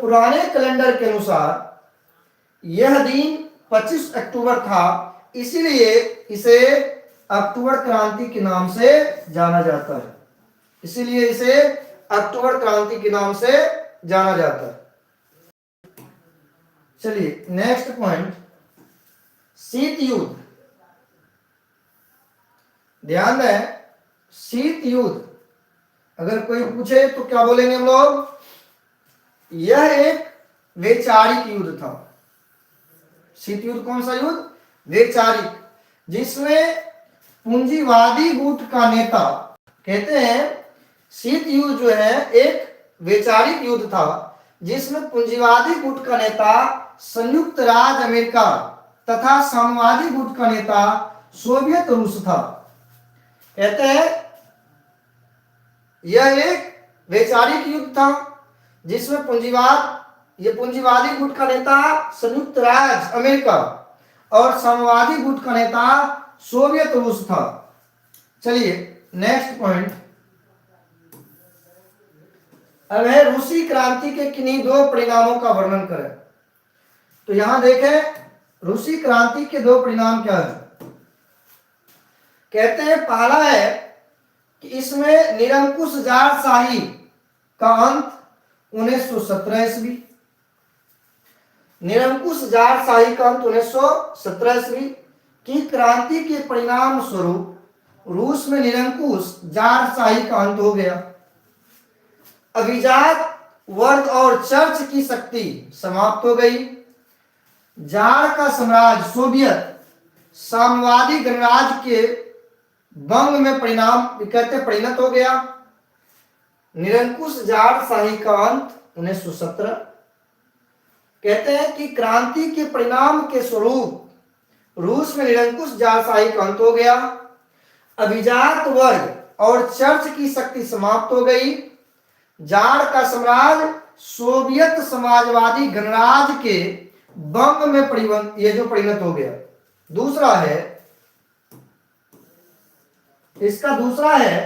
पुराने कैलेंडर के अनुसार यह दिन 25 अक्टूबर था, इसीलिए इसे अक्टूबर क्रांति के नाम से जाना जाता है। इसीलिए इसे अक्टूबर क्रांति के नाम से जाना जाता है। चलिए नेक्स्ट पॉइंट, शीत युद्ध। ध्यान दें, शीत युद्ध अगर कोई पूछे तो क्या बोलेंगे हम लोग? यह एक वैचारिक युद्ध था। शीत युद्ध कौन सा युद्ध? वैचारिक, जिसमें पूंजीवादी गुट का नेता, कहते हैं शीत युद्ध जो है एक वैचारिक युद्ध था जिसमें पूंजीवादी गुट का नेता संयुक्त राज्य अमेरिका तथा साम्यवादी गुट का नेता सोवियत रूस था। कहते हैं यह एक वैचारिक युद्ध था जिसमें पूंजीवादी गुट का नेता संयुक्त राज्य अमेरिका और साम्यवादी गुट का नेता सोवियत रूस था। चलिए नेक्स्ट पॉइंट, अब है रूसी क्रांति के किन्हीं दो परिणामों का वर्णन करें। तो यहां देखें रूसी क्रांति के दो परिणाम क्या है। कहते हैं पहला है कि इसमें निरंकुश जारशाही का अंत 1917 ईस्वी, निरंकुश जारशाही का अंत 1917 ईस्वी की क्रांति के परिणाम स्वरूप रूस में निरंकुश जारशाही का अंत हो गया। अभिजात वर्ग और चर्च की शक्ति समाप्त हो गई। जार का साम्राज्य सोवियत साम्यवादी गणराज्य के भंग में परिणत हो गया। निरंकुश जारशाही का अंत 1917। कहते हैं कि क्रांति के परिणाम के स्वरूप रूस में निरंकुश जारशाही का अंत हो गया। अभिजात वर्ग और चर्च की शक्ति समाप्त हो गई। जार का साम्राज्य सोवियत समाजवादी गणराज्य के भंग में परिणत हो गया। दूसरा है, इसका दूसरा है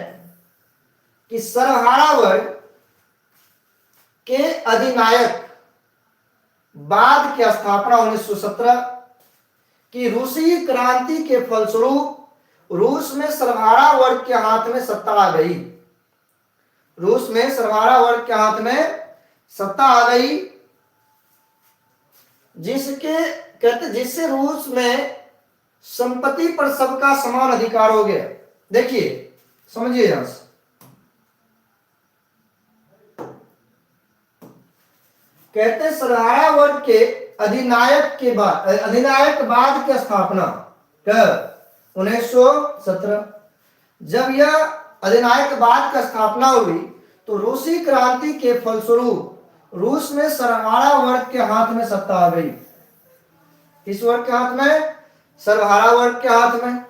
कि सर्वहारा वर्ग के अधिनायक बाद की स्थापना 1917 की रूसी क्रांति के फलस्वरूप रूस में सर्वहारा वर्ग के हाथ में सत्ता आ गई। रूस में सर्वहारा वर्ग के हाथ में सत्ता आ गई, जिससे रूस में संपत्ति पर सबका समान अधिकार हो गया। देखिए समझिए यहां से, कहते सर्वहारा वर्ग के अधिनायक बाद की स्थापना 1917। जब यह अधिनायकवाद की स्थापना हुई तो रूसी क्रांति के फलस्वरूप रूस में सर्वहारा वर्ग के हाथ में सत्ता आ गई। किस वर्ग के हाथ में? सर्वहारा वर्ग के हाथ में।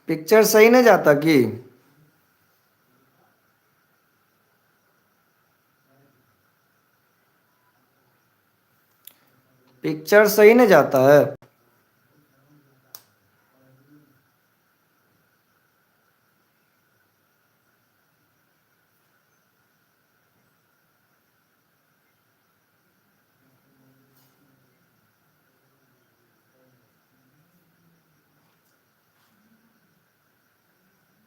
पिक्चर सही नहीं जाता कि पिक्चर सही नहीं जाता है।